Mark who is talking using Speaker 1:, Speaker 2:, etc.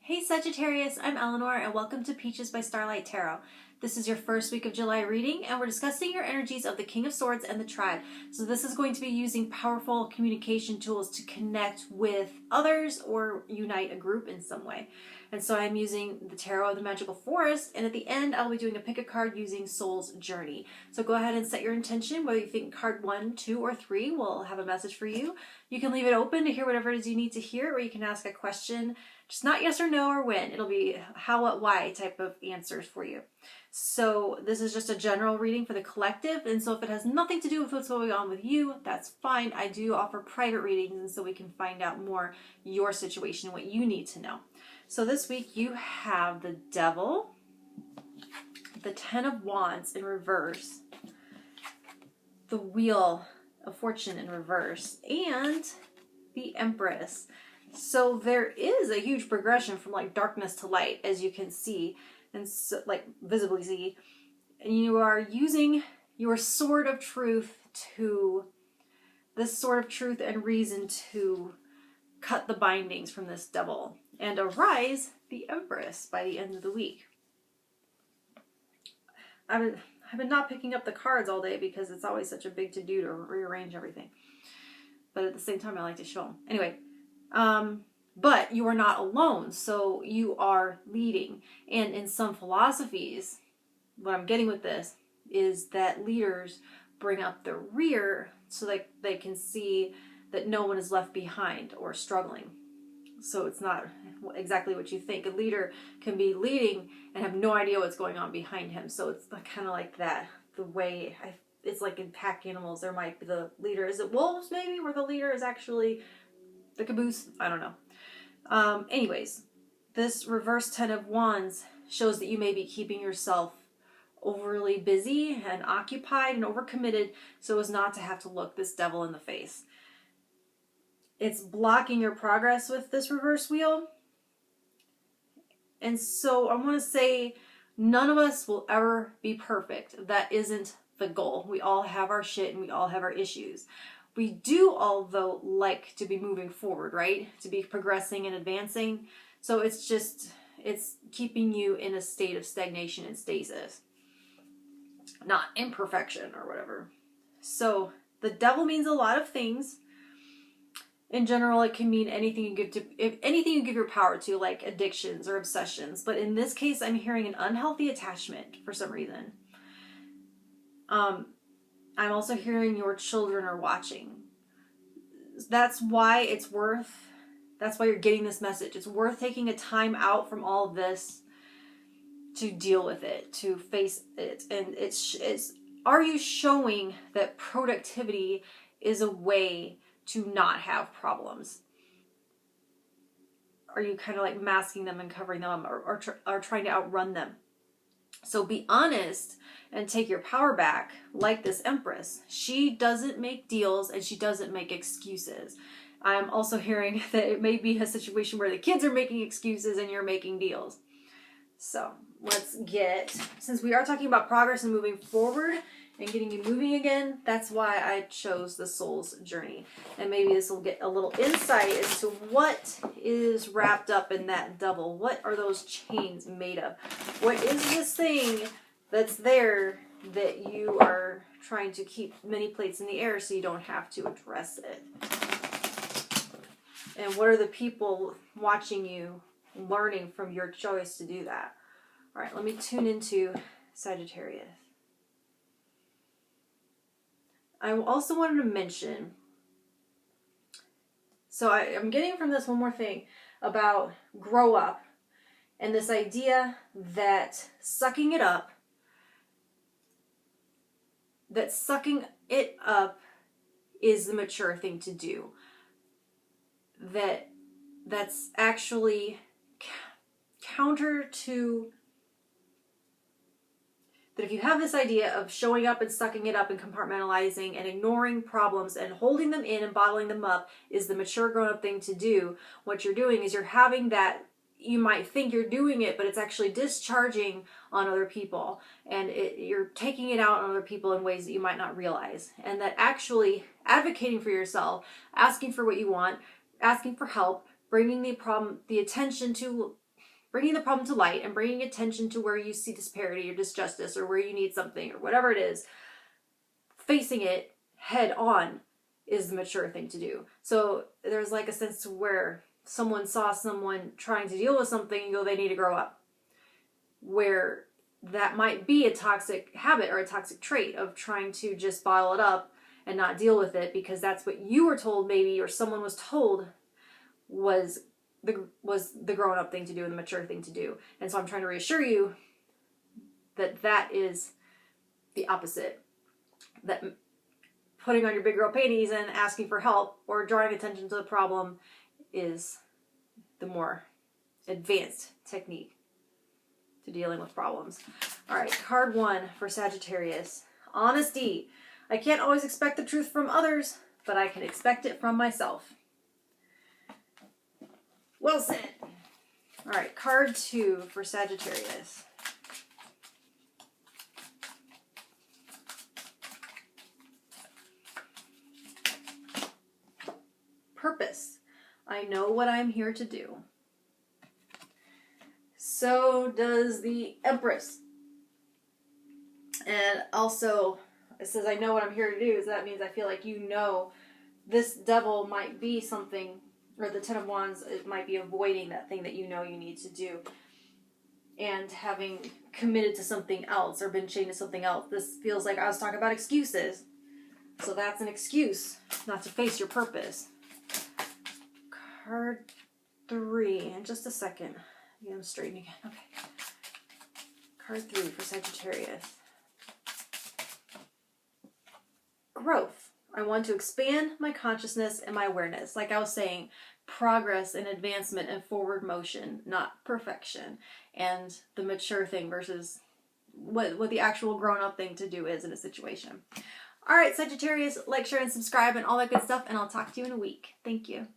Speaker 1: Hey Sagittarius, I'm Eleanor and welcome to Peaches by Starlight Tarot. This is your first week of July reading and we're discussing your energies of the King of Swords and the Triad. So this is going to be using powerful communication tools to connect with others or unite a group in some way. And so I'm using the Tarot of the Magical Forest, and at the end I'll be doing a pick a card using Soul's Journey. So go ahead and set your intention, whether you think card 1, 2, or 3 will have a message for you. You can leave it open to hear whatever it is you need to hear, or you can ask a question. Just not yes or no or when. It'll be how, what, why type of answers for you. So this is just a general reading for the collective. And so if it has nothing to do with what's going on with you, that's fine. I do offer private readings, and so we can find out more your situation, what you need to know. So this week you have the Devil, the Ten of Wands in reverse, the Wheel of Fortune in reverse, and the Empress. So there is a huge progression from like darkness to light, as you can see, and so, like visibly see. And you are using your sword of truth and reason to cut the bindings from this devil and arise the Empress by the end of the week. I've been not picking up the cards all day because it's always such a big to-do to rearrange everything. But at the same time, I like to show them. Anyway. But you are not alone, so you are leading. And in some philosophies, what I'm getting with this is that leaders bring up the rear so that they can see that no one is left behind or struggling. So it's not exactly what you think. A leader can be leading and have no idea what's going on behind him. So it's kind of like that. The way it's like in pack animals, there might be the leader. Is it wolves maybe, where the leader is actually the caboose? I don't know. Anyways, this reverse Ten of Wands shows that you may be keeping yourself overly busy and occupied and overcommitted so as not to have to look this devil in the face. It's blocking your progress with this reverse wheel. And so I want to say none of us will ever be perfect. That isn't the goal. We all have our shit and we all have our issues. We do all, though, like to be moving forward, right? To be progressing and advancing. So it's keeping you in a state of stagnation and stasis. Not imperfection or whatever. So the devil means a lot of things. In general, it can mean anything you give your power to, like addictions or obsessions. But in this case, I'm hearing an unhealthy attachment for some reason. I'm also hearing your children are watching. That's why you're getting this message. It's worth taking a time out from all of this to deal with it, to face it. And are you showing that productivity is a way to not have problems? Are you kind of like masking them and covering them or trying to outrun them? So be honest and take your power back, like this Empress. She doesn't make deals and she doesn't make excuses. I'm also hearing that it may be a situation where the kids are making excuses and you're making deals. So since we are talking about progress and moving forward and getting you moving again, that's why I chose the Soul's Journey. And maybe this will get a little insight as to what is wrapped up in that devil. What are those chains made of? What is this thing that's there that you are trying to keep many plates in the air so you don't have to address it? And what are the people watching you learning from your choice to do that? All right, let me tune into Sagittarius. I also wanted to mention, so I'm getting from this one more thing about grow up and this idea that sucking it up is the mature thing to do. That's actually counter to that. If you have this idea of showing up and sucking it up and compartmentalizing and ignoring problems and holding them in and bottling them up is the mature grown-up thing to do, what you're doing is you're having that, you might think you're doing it, but it's actually discharging on other people. And you're taking it out on other people in ways that you might not realize. And that actually advocating for yourself, asking for what you want, asking for help, bringing the attention to bringing the problem to light and bringing attention to where you see disparity or disjustice or where you need something or whatever it is, facing it head on is the mature thing to do. So there's like a sense where someone saw someone trying to deal with something and go, they need to grow up. Where that might be a toxic habit or a toxic trait of trying to just bottle it up and not deal with it because that's what you were told maybe, or someone was told was the grown up thing to do and the mature thing to do. And so I'm trying to reassure you that that is the opposite. That putting on your big girl panties and asking for help or drawing attention to the problem is the more advanced technique to dealing with problems. All right, card 1 for Sagittarius. Honesty. I can't always expect the truth from others, but I can expect it from myself. Well said. All right, card 2 for Sagittarius. Purpose. I know what I'm here to do. So does the Empress. And also, it says, I know what I'm here to do. So that means I feel like you know this devil might be something, or the Ten of Wands, it might be avoiding that thing that you know you need to do. And having committed to something else or been chained to something else. This feels like I was talking about excuses. So that's an excuse not to face your purpose. Card 3, in just a second. Get them straightened again. Okay. Card 3 for Sagittarius. Growth. I want to expand my consciousness and my awareness. Like I was saying, progress and advancement and forward motion, not perfection. And the mature thing versus what the actual grown-up thing to do is in a situation. All right, Sagittarius, like, share, and subscribe and all that good stuff, and I'll talk to you in a week. Thank you.